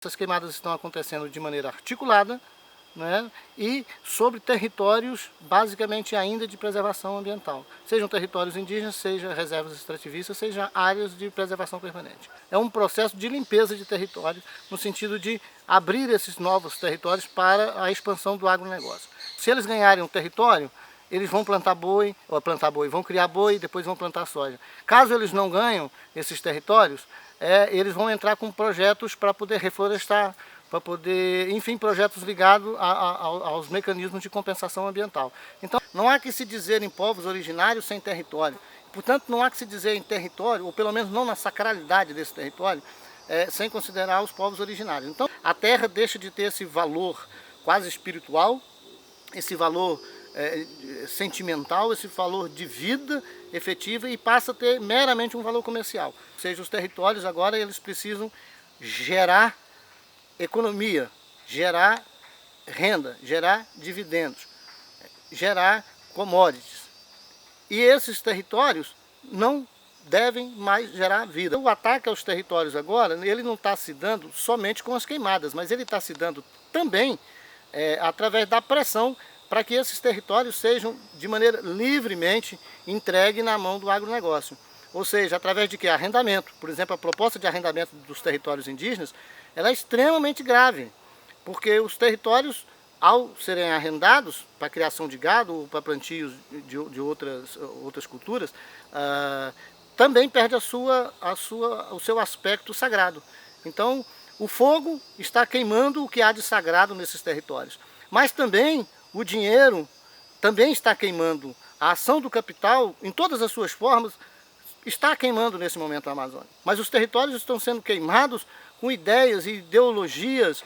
Essas queimadas estão acontecendo de maneira articulada, né, e sobre territórios basicamente ainda de preservação ambiental. Sejam territórios indígenas, seja reservas extrativistas, seja áreas de preservação permanente. É um processo de limpeza de território no sentido de abrir esses novos territórios para a expansão do agronegócio. Se eles ganharem um território, eles vão plantar boi, vão criar boi e depois vão plantar soja. Caso eles não ganhem esses territórios, eles vão entrar com projetos para poder reflorestar, para poder, enfim, projetos ligados aos mecanismos de compensação ambiental. Então, não há que se dizer em povos originários sem território. Portanto, não há que se dizer em território, ou pelo menos não na sacralidade desse território, sem considerar os povos originários. Então, a terra deixa de ter esse valor quase espiritual, esse valor sentimental, esse valor de vida efetiva e passa a ter meramente um valor comercial. Ou seja, os territórios agora eles precisam gerar economia, gerar renda, gerar dividendos, gerar commodities. E esses territórios não devem mais gerar vida. O ataque aos territórios agora, ele não está se dando somente com as queimadas, mas ele está se dando também através da pressão para que esses territórios sejam de maneira livremente entregues na mão do agronegócio. Ou seja, através de que? Arrendamento. Por exemplo, a proposta de arrendamento dos territórios indígenas, ela é extremamente grave, porque os territórios, ao serem arrendados para a criação de gado ou para plantios de outras culturas, também perde o seu aspecto sagrado. Então, o fogo está queimando o que há de sagrado nesses territórios. Mas também o dinheiro também está queimando. A ação do capital, em todas as suas formas, está queimando nesse momento a Amazônia. Mas os territórios estão sendo queimados com ideias e ideologias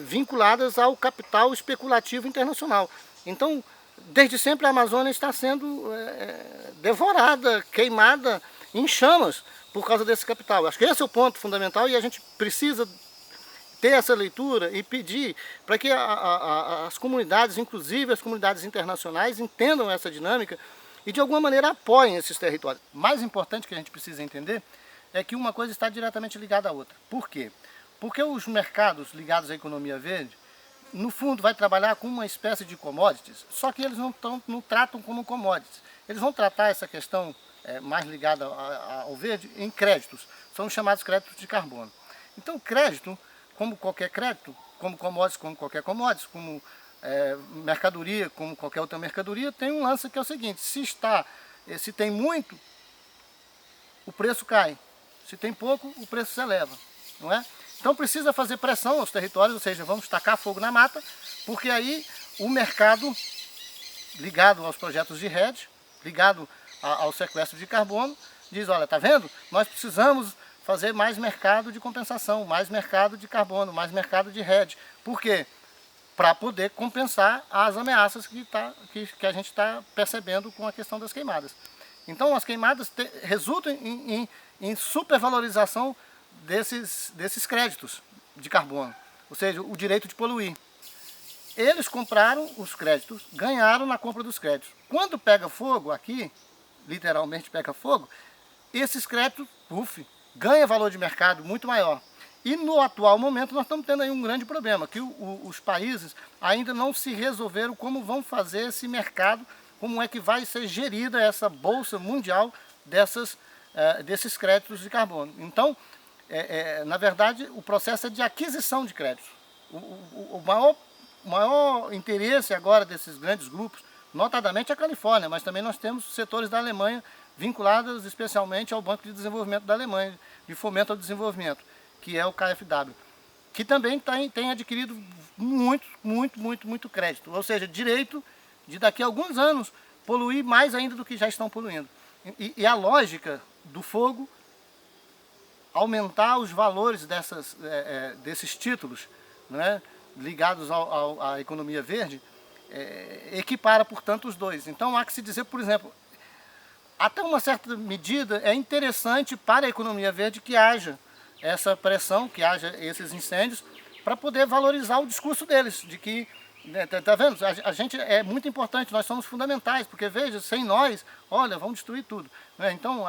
vinculadas ao capital especulativo internacional. Então, desde sempre a Amazônia está sendo devorada, queimada em chamas por causa desse capital. Acho que esse é o ponto fundamental e a gente precisa ter essa leitura e pedir para que as comunidades, inclusive as comunidades internacionais, entendam essa dinâmica e de alguma maneira apoiem esses territórios. Mais importante que a gente precisa entender é que uma coisa está diretamente ligada à outra. Por quê? Porque os mercados ligados à economia verde, no fundo, vai trabalhar com uma espécie de commodities, só que eles não tratam como commodities. Eles vão tratar essa questão mais ligada ao verde em créditos. São os chamados créditos de carbono. Então, crédito, como qualquer crédito, como commodities, como qualquer commodities, como mercadoria, como qualquer outra mercadoria, tem um lance que é o seguinte: se tem muito, o preço cai. Se tem pouco, o preço se eleva, não é? Então precisa fazer pressão aos territórios, ou seja, vamos tacar fogo na mata, porque aí o mercado, ligado aos projetos de REDD, ligado ao sequestro de carbono, diz, olha, tá vendo? Nós precisamos fazer mais mercado de compensação, mais mercado de carbono, mais mercado de REDD. Por quê? Para poder compensar as ameaças que a gente está percebendo com a questão das queimadas. Então as queimadas resultam em supervalorização desses créditos de carbono, ou seja, o direito de poluir. Eles compraram os créditos, ganharam na compra dos créditos. Quando pega fogo aqui, literalmente pega fogo, esses créditos, ganha valor de mercado muito maior. E no atual momento nós estamos tendo aí um grande problema, que os países ainda não se resolveram como vão fazer esse mercado, como é que vai ser gerida essa bolsa mundial desses créditos de carbono. Então, na verdade, o processo é de aquisição de créditos. O maior interesse agora desses grandes grupos, notadamente a Califórnia, mas também nós temos setores da Alemanha vinculados especialmente ao Banco de Desenvolvimento da Alemanha, de fomento ao desenvolvimento, que é o KfW, que também tem adquirido muito crédito, ou seja, direito de daqui a alguns anos poluir mais ainda do que já estão poluindo. E a lógica do fogo, aumentar os valores desses títulos, né, ligados à economia verde, equipara, portanto, os dois. Então há que se dizer, por exemplo, até uma certa medida é interessante para a economia verde que haja essa pressão, que haja esses incêndios, para poder valorizar o discurso deles, de que, tá vendo, a gente é muito importante, nós somos fundamentais, porque veja, sem nós, olha, vamos destruir tudo. Então,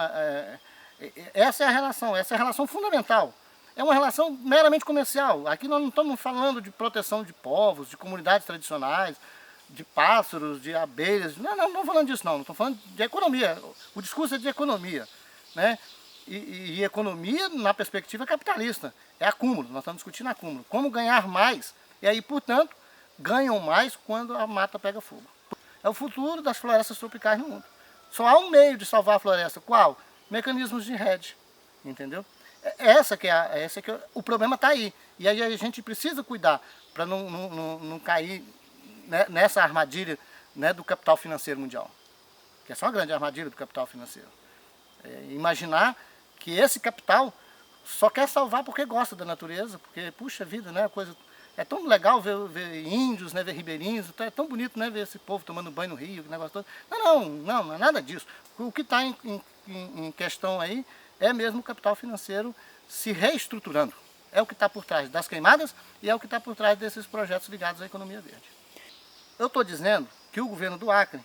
essa é a relação fundamental. é uma relação meramente comercial. Aqui nós não estamos falando de proteção de povos, de comunidades tradicionais, de pássaros, de abelhas. Não estamos falando disso não estou falando de economia. O discurso é de economia, né? E economia na perspectiva capitalista. É acúmulo, nós estamos discutindo acúmulo. Como ganhar mais, e aí, portanto, ganham mais quando a mata pega fogo. É o futuro das florestas tropicais no mundo. Só há um meio de salvar a floresta. Qual? Mecanismos de rede, entendeu? O problema está aí. E aí a gente precisa cuidar para não cair, né, nessa armadilha, né, do capital financeiro mundial. Que é só uma grande armadilha do capital financeiro. Imaginar que esse capital só quer salvar porque gosta da natureza, porque, puxa vida, né, coisa, é tão legal ver índios, né, ver ribeirinhos, é tão bonito, né, ver esse povo tomando banho no rio, que negócio todo. Não é nada disso. O que está em questão aí é mesmo o capital financeiro se reestruturando. É o que está por trás das queimadas e é o que está por trás desses projetos ligados à economia verde. Eu estou dizendo que o governo do Acre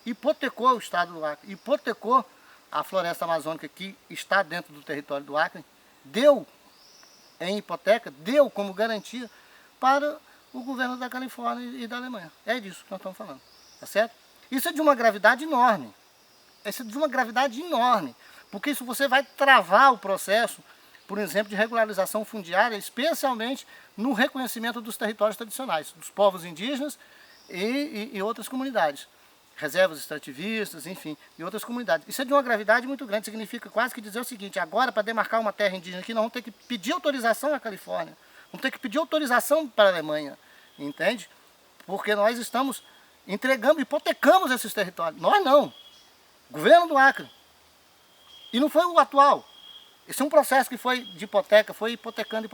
hipotecou o estado do Acre, hipotecou a floresta amazônica que está dentro do território do Acre, deu em hipoteca, deu como garantia para o governo da Califórnia e da Alemanha. É disso que nós estamos falando, tá certo? Isso é de uma gravidade enorme. Isso é de uma gravidade enorme, porque isso você vai travar o processo, por exemplo, de regularização fundiária, especialmente no reconhecimento dos territórios tradicionais, dos povos indígenas e outras comunidades, reservas extrativistas, enfim, e outras comunidades. Isso é de uma gravidade muito grande, significa quase que dizer o seguinte: agora, para demarcar uma terra indígena aqui, nós vamos ter que pedir autorização à Califórnia, vamos ter que pedir autorização para a Alemanha, entende? Porque nós estamos entregando, hipotecamos esses territórios. Nós não, o governo do Acre. E não foi o atual. Esse é um processo que foi de hipoteca, foi hipotecando.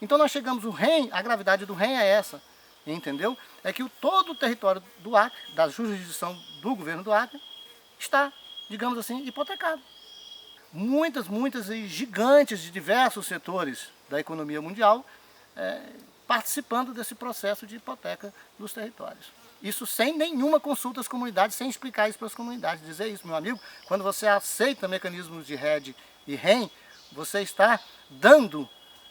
Então nós chegamos, a gravidade do REM é essa, entendeu? É que todo o território do Acre, da jurisdição do governo do Acre, está, digamos assim, hipotecado. Muitas e gigantes de diversos setores da economia mundial participando desse processo de hipoteca dos territórios. Isso sem nenhuma consulta às comunidades, sem explicar isso para as comunidades. Dizer isso, meu amigo, quando você aceita mecanismos de rede e REM, você está dando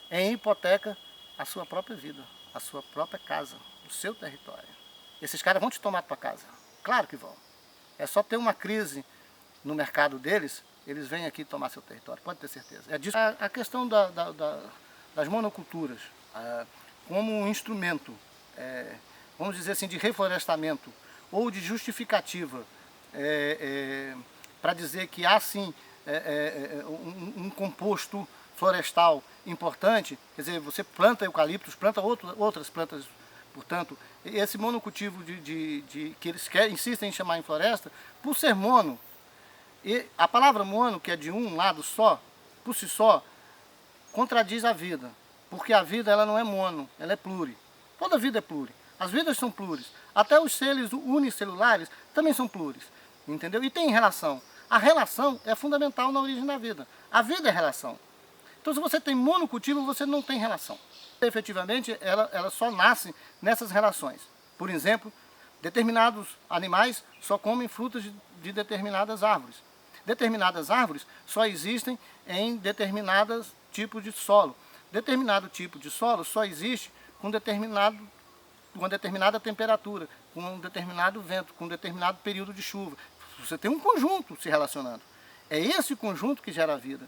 em hipoteca a sua própria vida, a sua própria casa, o seu território. Esses caras vão te tomar a tua casa, claro que vão. É só ter uma crise no mercado deles, eles vêm aqui tomar seu território, pode ter certeza. É disso. A questão das monoculturas como um instrumento, vamos dizer assim, de reflorestamento ou de justificativa para dizer que há sim um composto florestal importante, quer dizer, você planta eucaliptos, planta outras plantas, portanto, esse monocultivo que eles insistem em chamar em floresta, por ser mono, e a palavra mono, que é de um lado só, por si só, contradiz a vida, porque a vida ela não é mono, ela é pluri. Toda vida é pluri. As vidas são pluris. Até os seres unicelulares também são pluris, entendeu? E tem relação. A relação é fundamental na origem da vida. A vida é relação. Então, se você tem monocultivo, você não tem relação. Efetivamente, ela só nasce nessas relações. Por exemplo, determinados animais só comem frutas de determinadas árvores. Determinadas árvores só existem em determinados tipos de solo. Determinado tipo de solo só existe com uma determinada temperatura, com um determinado vento, com um determinado período de chuva. Você tem um conjunto se relacionando. É esse conjunto que gera a vida.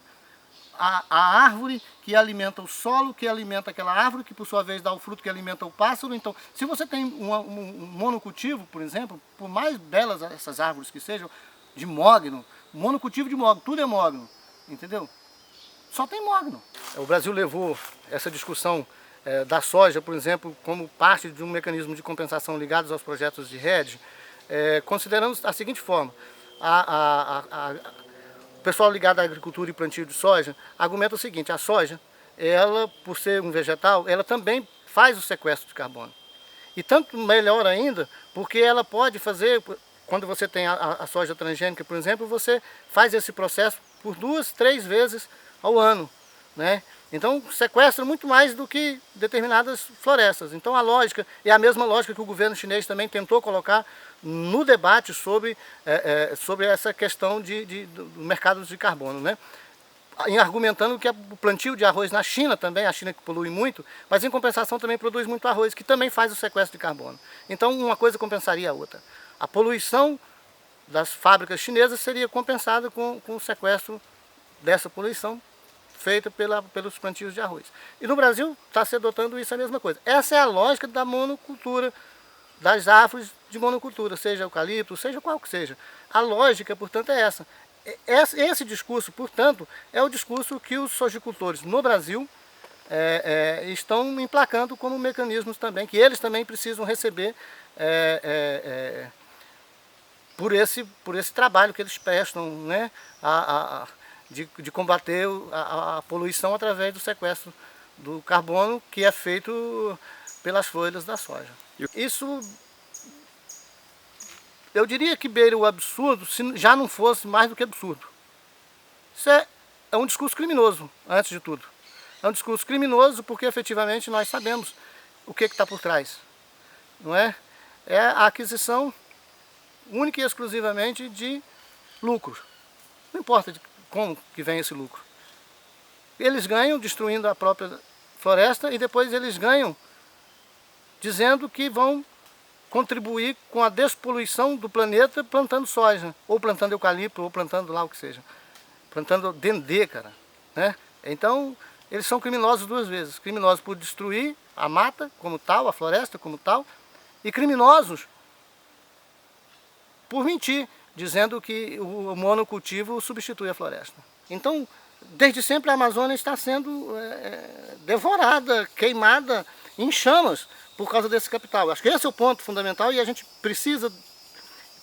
A árvore que alimenta o solo, que alimenta aquela árvore, que por sua vez dá o fruto que alimenta o pássaro. Então, se você tem um monocultivo, por exemplo, por mais belas essas árvores que sejam, de mogno, monocultivo de mogno, tudo é mogno, entendeu? Só tem mogno. O Brasil levou essa discussão da soja, por exemplo, como parte de um mecanismo de compensação ligados aos projetos de rede, considerando a seguinte forma: o pessoal ligado à agricultura e plantio de soja argumenta o seguinte: a soja, ela, por ser um vegetal, ela também faz o sequestro de carbono. E tanto melhor ainda, porque ela pode fazer, quando você tem a soja transgênica, por exemplo, você faz esse processo por 2, 3 vezes ao ano, né? Então sequestra muito mais do que determinadas florestas. Então a lógica é a mesma lógica que o governo chinês também tentou colocar no debate sobre essa questão do mercado de carbono, né? argumentando que é o plantio de arroz na China também, a China que polui muito, mas em compensação também produz muito arroz, que também faz o sequestro de carbono. Então uma coisa compensaria a outra. A poluição das fábricas chinesas seria compensada com o sequestro dessa poluição feita pelos plantios de arroz. E no Brasil está se adotando isso a mesma coisa. Essa é a lógica da monocultura, das árvores de monocultura, seja eucalipto, seja qual que seja. A lógica, portanto, é essa. Esse discurso, portanto, é o discurso que os sojicultores no Brasil estão emplacando como mecanismos também, que eles também precisam receber por esse trabalho que eles prestam, né, de combater a poluição através do sequestro do carbono que é feito pelas folhas da soja. Isso, eu diria que beira o absurdo, se já não fosse mais do que absurdo. Isso é um discurso criminoso, antes de tudo. É um discurso criminoso porque efetivamente nós sabemos o que está por trás. Não é? É a aquisição única e exclusivamente de lucro. Não importa de como que vem esse lucro. Eles ganham destruindo a própria floresta e depois eles ganham dizendo que vão contribuir com a despoluição do planeta plantando soja, ou plantando eucalipto, ou plantando lá o que seja. Plantando dendê, cara. Né? Então, eles são criminosos duas vezes. Criminosos por destruir a mata como tal, a floresta como tal, e criminosos por mentir, dizendo que o monocultivo substitui a floresta. Então, desde sempre a Amazônia está sendo devorada, queimada em chamas por causa desse capital. Acho que esse é o ponto fundamental e a gente precisa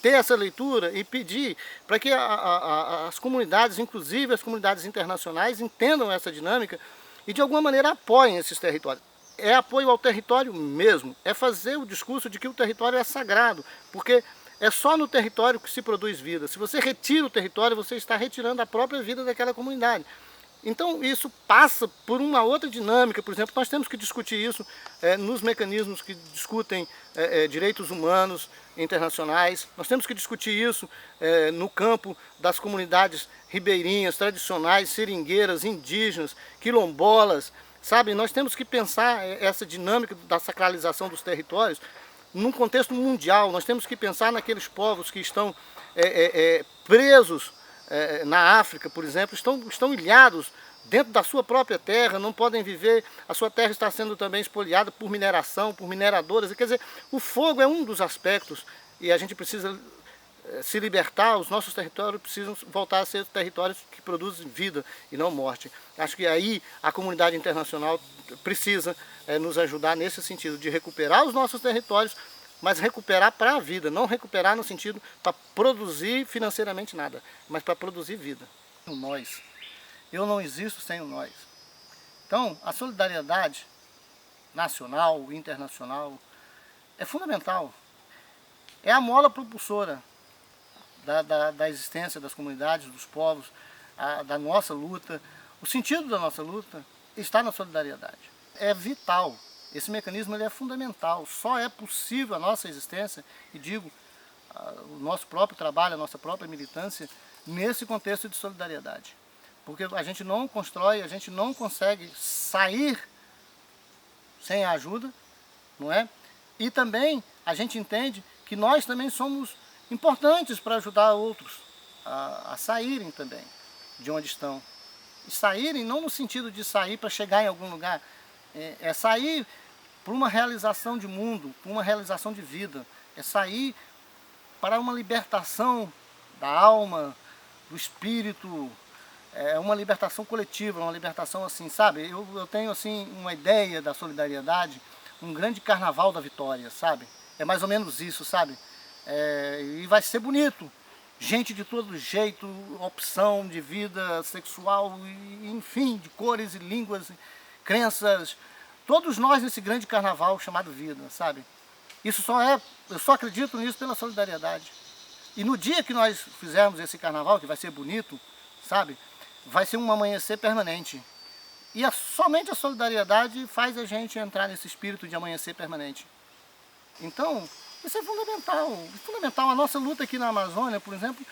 ter essa leitura e pedir para que as comunidades, inclusive as comunidades internacionais, entendam essa dinâmica e de alguma maneira apoiem esses territórios. É apoio ao território mesmo, é fazer o discurso de que o território é sagrado, porque é só no território que se produz vida. Se você retira o território, você está retirando a própria vida daquela comunidade. Então isso passa por uma outra dinâmica. Por exemplo, nós temos que discutir isso nos mecanismos que discutem direitos humanos internacionais. Nós temos que discutir isso no campo das comunidades ribeirinhas, tradicionais, seringueiras, indígenas, quilombolas. Sabe, nós temos que pensar essa dinâmica da sacralização dos territórios num contexto mundial. Nós temos que pensar naqueles povos que estão presos na África, por exemplo, estão ilhados dentro da sua própria terra, não podem viver, a sua terra está sendo também espoliada por mineração, por mineradoras. Quer dizer, o fogo é um dos aspectos e a gente precisa se libertar, os nossos territórios precisam voltar a ser territórios que produzem vida e não morte. Acho que aí a comunidade internacional precisa nos ajudar nesse sentido de recuperar os nossos territórios, mas recuperar para a vida, não recuperar no sentido para produzir financeiramente nada, mas para produzir vida. O nós. Eu não existo sem o nós. Então, a solidariedade nacional, internacional, é fundamental. É a mola propulsora da existência das comunidades, dos povos, da nossa luta. O sentido da nossa luta está na solidariedade. É vital. Esse mecanismo ele é fundamental. Só é possível a nossa existência, e digo, o nosso próprio trabalho, a nossa própria militância, nesse contexto de solidariedade. Porque a gente não constrói, a gente não consegue sair sem a ajuda, não é? E também a gente entende que nós também somos importantes para ajudar outros a saírem também de onde estão. E saírem não no sentido de sair para chegar em algum lugar, é sair para uma realização de mundo, para uma realização de vida, é sair para uma libertação da alma, do espírito, é uma libertação coletiva, uma libertação assim, sabe? Eu tenho assim uma ideia da solidariedade, um grande carnaval da vitória, sabe? É mais ou menos isso, sabe? E vai ser bonito. Gente de todo jeito, opção de vida sexual, enfim, de cores e línguas, crenças, todos nós nesse grande carnaval chamado vida, sabe? Isso eu só acredito nisso pela solidariedade. E no dia que nós fizermos esse carnaval, que vai ser bonito, sabe? Vai ser um amanhecer permanente. E somente a solidariedade faz a gente entrar nesse espírito de amanhecer permanente. Então, isso é fundamental. Fundamental. A nossa luta aqui na Amazônia, por exemplo,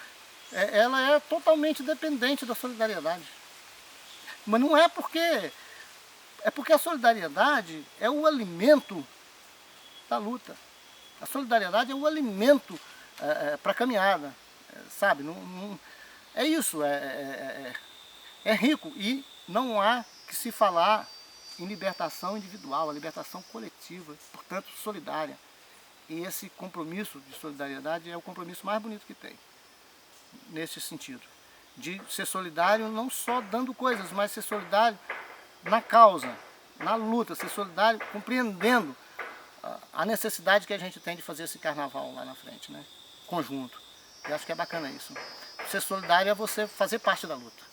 ela é totalmente dependente da solidariedade. Mas não é porque... É porque a solidariedade é o alimento da luta. A solidariedade é o alimento para a caminhada, sabe? É isso, é rico. E não há que se falar em libertação individual, a libertação coletiva, portanto solidária. E esse compromisso de solidariedade é o compromisso mais bonito que tem, nesse sentido. De ser solidário não só dando coisas, mas ser solidário na causa, na luta, ser solidário compreendendo a necessidade que a gente tem de fazer esse carnaval lá na frente, né? Conjunto. Eu acho que é bacana isso. Ser solidário é você fazer parte da luta.